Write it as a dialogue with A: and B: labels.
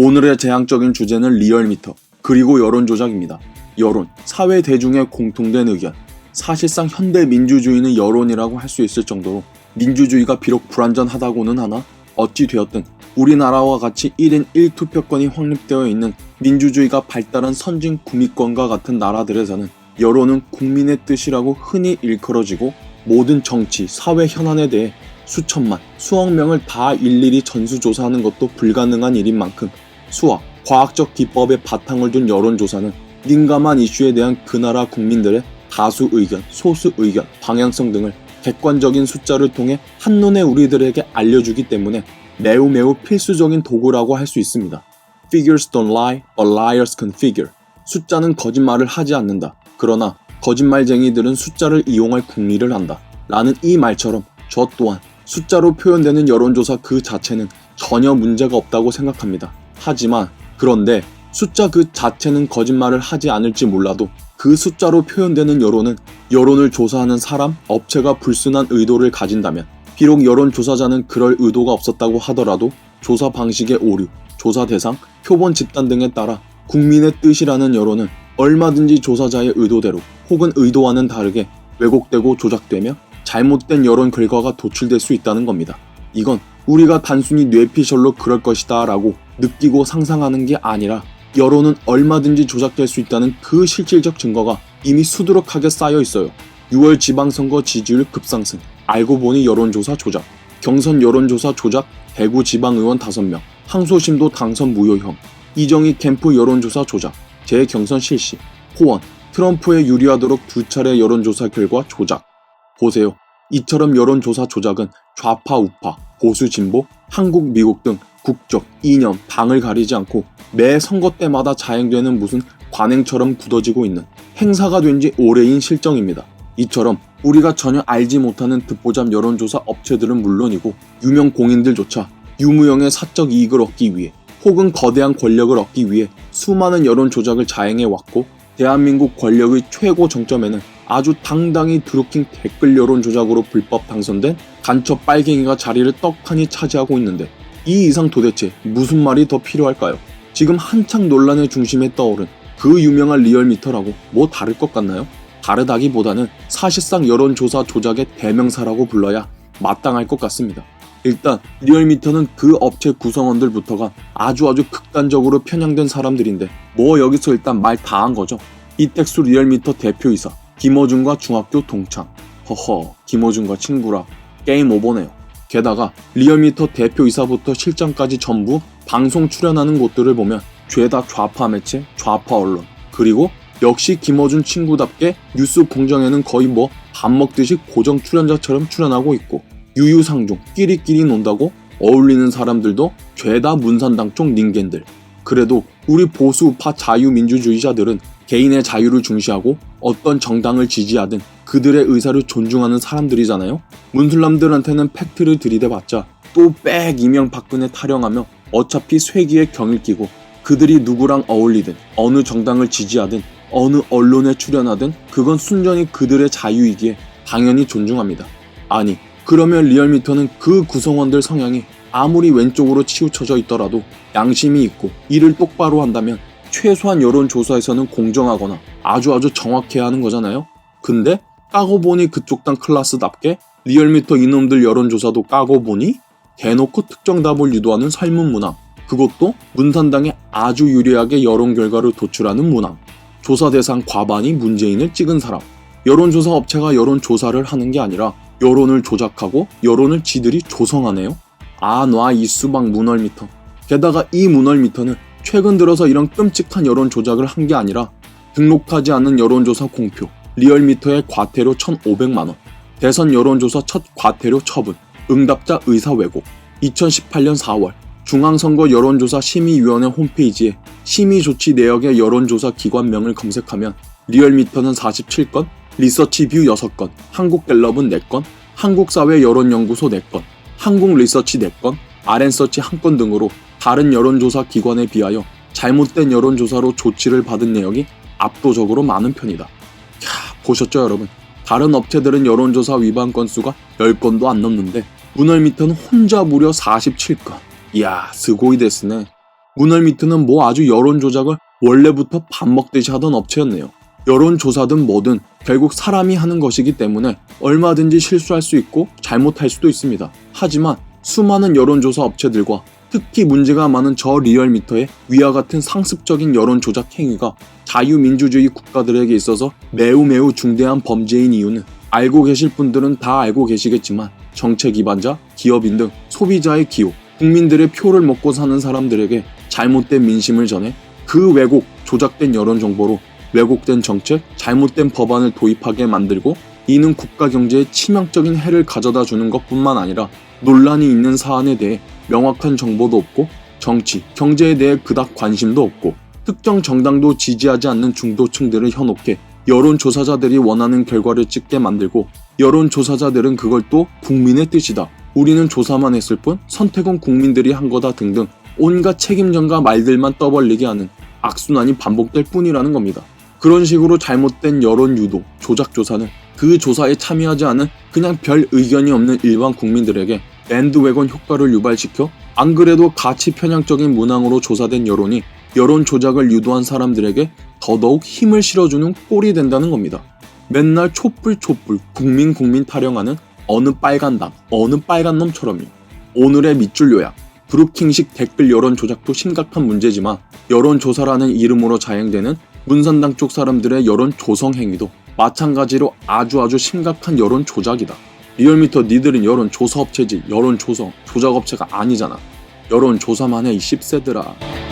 A: 오늘의 재앙적인 주제는 리얼미터, 그리고 여론조작입니다. 여론, 사회 대중의 공통된 의견. 사실상 현대 민주주의는 여론이라고 할 수 있을 정도로 민주주의가 비록 불완전하다고는 하나 어찌 되었든 우리나라와 같이 1인 1투표권이 확립되어 있는 민주주의가 발달한 선진 구미권과 같은 나라들에서는 여론은 국민의 뜻이라고 흔히 일컬어지고 모든 정치, 사회 현안에 대해 수천만, 수억 명을 다 일일이 전수조사하는 것도 불가능한 일인 만큼 수학, 과학적 기법에 바탕을 둔 여론조사는 민감한 이슈에 대한 그 나라 국민들의 다수 의견, 소수 의견, 방향성 등을 객관적인 숫자를 통해 한눈에 우리들에게 알려주기 때문에 매우 필수적인 도구라고 할 수 있습니다. Figures don't lie, but liars can figure. 숫자는 거짓말을 하지 않는다. 그러나 거짓말쟁이들은 숫자를 이용할 궁리를 한다. 라는 이 말처럼 저 또한 숫자로 표현되는 여론조사 그 자체는 전혀 문제가 없다고 생각합니다. 하지만 그런데 숫자 그 자체는 거짓말을 하지 않을지 몰라도 그 숫자로 표현되는 여론은 여론을 조사하는 사람, 업체가 불순한 의도를 가진다면 비록 여론조사자는 그럴 의도가 없었다고 하더라도 조사 방식의 오류, 조사 대상, 표본 집단 등에 따라 국민의 뜻이라는 여론은 얼마든지 조사자의 의도대로 혹은 의도와는 다르게 왜곡되고 조작되며 잘못된 여론 결과가 도출될 수 있다는 겁니다. 이건 우리가 단순히 뇌피셜로 그럴 것이다 라고 느끼고 상상하는 게 아니라 여론은 얼마든지 조작될 수 있다는 그 실질적 증거가 이미 수두룩하게 쌓여 있어요. 6월 지방선거 지지율 급상승, 알고 보니 여론조사 조작, 경선 여론조사 조작, 대구 지방의원 5명, 항소심도 당선 무효형, 이정희 캠프 여론조사 조작, 재경선 실시, 호원, 트럼프에 유리하도록 2차례 여론조사 결과 조작. 보세요. 이처럼 여론조사 조작은 좌파 우파, 보수 진보, 한국 미국 등 국적, 이념, 당을 가리지 않고 매 선거 때마다 자행되는 무슨 관행처럼 굳어지고 있는 행사가 된 지 오래인 실정입니다. 이처럼 우리가 전혀 알지 못하는 듣보잡 여론조사 업체들은 물론이고 유명 공인들조차 유무형의 사적 이익을 얻기 위해 혹은 거대한 권력을 얻기 위해 수많은 여론 조작을 자행해왔고 대한민국 권력의 최고 정점에는 아주 당당히 드루킹 댓글 여론 조작으로 불법 당선된 간첩 빨갱이가 자리를 떡하니 차지하고 있는데 이 이상 도대체 무슨 말이 더 필요할까요? 지금 한창 논란의 중심에 떠오른 그 유명한 리얼미터라고 뭐 다를 것 같나요? 다르다기보다는 사실상 여론조사 조작의 대명사라고 불러야 마땅할 것 같습니다. 일단 리얼미터는 그 업체 구성원들부터가 아주 극단적으로 편향된 사람들인데 뭐 여기서 일단 말 다 한 거죠. 이택수 리얼미터 대표이사 김어준과 중학교 동창. 허허, 김어준과 친구라 게임 오버네요. 게다가 리얼미터 대표이사부터 실장까지 전부 방송 출연하는 곳들을 보면 죄다 좌파 매체, 좌파 언론, 그리고 역시 김어준 친구답게 뉴스 공정에는 거의 뭐 밥 먹듯이 고정 출연자처럼 출연하고 있고 유유상종, 끼리끼리 논다고 어울리는 사람들도 죄다 문산당 쪽 닌겐들. 그래도 우리 보수우파 자유민주주의자들은 개인의 자유를 중시하고 어떤 정당을 지지하든 그들의 의사를 존중하는 사람들이잖아요. 문슬람들한테는 팩트를 들이대봤자 또 빽 이명박근혜 타령하며 어차피 쇠기에 경을 끼고 그들이 누구랑 어울리든 어느 정당을 지지하든 어느 언론에 출연하든 그건 순전히 그들의 자유이기에 당연히 존중합니다. 아니 그러면 리얼미터는 그 구성원들 성향이 아무리 왼쪽으로 치우쳐져 있더라도 양심이 있고 일을 똑바로 한다면 최소한 여론조사에서는 공정하거나 아주 정확해야 하는 거잖아요. 근데 까고 보니 그쪽 당 클라스답게 리얼미터 이놈들 여론조사도 까고 보니 대놓고 특정 답을 유도하는 설문 문항, 그것도 문산당에 아주 유리하게 여론 결과를 도출하는 문항. 조사 대상 과반이 문재인을 찍은 사람. 여론조사 업체가 여론조사를 하는 게 아니라 여론을 조작하고 여론을 지들이 조성하네요. 아, 놔 이 수박 문얼미터. 게다가 이 문얼미터는 최근 들어서 이런 끔찍한 여론 조작을 한 게 아니라 등록하지 않은 여론조사 공표, 리얼미터의 과태료 1,500만원, 대선 여론조사 첫 과태료 처분, 응답자 의사 왜곡. 2018년 4월 중앙선거 여론조사 심의위원회 홈페이지에 심의조치 내역의 여론조사 기관명을 검색하면 리얼미터는 47건, 리서치뷰 6건, 한국갤럽은 4건, 한국사회 여론연구소 4건, 한국리서치 4건, RN서치 1건 등으로 다른 여론조사 기관에 비하여 잘못된 여론조사로 조치를 받은 내역이 압도적으로 많은 편이다. 보셨죠 여러분? 다른 업체들은 여론조사 위반 건수가 10건도 안 넘는데 문얼미터는 혼자 무려 47건. 이야, 스고이 데스네. 문얼미트는 뭐 아주 여론 조작을 원래부터 밥 먹듯이 하던 업체였네요. 여론조사든 뭐든 결국 사람이 하는 것이기 때문에 얼마든지 실수할 수 있고 잘못할 수도 있습니다. 하지만 수많은 여론조사 업체들과 특히 문제가 많은 저 리얼미터의 위와 같은 상습적인 여론 조작 행위가 자유민주주의 국가들에게 있어서 매우 중대한 범죄인 이유는 알고 계실 분들은 다 알고 계시겠지만 정책 기반자, 기업인 등 소비자의 기호, 국민들의 표를 먹고 사는 사람들에게 잘못된 민심을 전해 그 왜곡, 조작된 여론 정보로 왜곡된 정책, 잘못된 법안을 도입하게 만들고 이는 국가 경제에 치명적인 해를 가져다 주는 것뿐만 아니라 논란이 있는 사안에 대해 명확한 정보도 없고 정치, 경제에 대해 그닥 관심도 없고 특정 정당도 지지하지 않는 중도층들을 현혹해 여론조사자들이 원하는 결과를 찍게 만들고 여론조사자들은 그걸 또 국민의 뜻이다. 우리는 조사만 했을 뿐 선택은 국민들이 한 거다 등등 온갖 책임전가 말들만 떠벌리게 하는 악순환이 반복될 뿐이라는 겁니다. 그런 식으로 잘못된 여론 유도, 조작 조사는 그 조사에 참여하지 않은 그냥 별 의견이 없는 일반 국민들에게 밴드웨건 효과를 유발시켜 안 그래도 가치 편향적인 문항으로 조사된 여론이 여론 조작을 유도한 사람들에게 더더욱 힘을 실어주는 꼴이 된다는 겁니다. 맨날 촛불 국민 타령하는 어느 빨간당, 어느 빨간놈처럼요. 오늘의 밑줄 요약. 브루킹식 댓글 여론 조작도 심각한 문제지만 여론조사라는 이름으로 자행되는 문산당 쪽 사람들의 여론 조성 행위도 마찬가지로 아주 심각한 여론 조작이다. 리얼미터 니들은 여론 조사 업체지 여론 조성, 조작 업체가 아니잖아. 여론 조사만 해 이 씹새들아.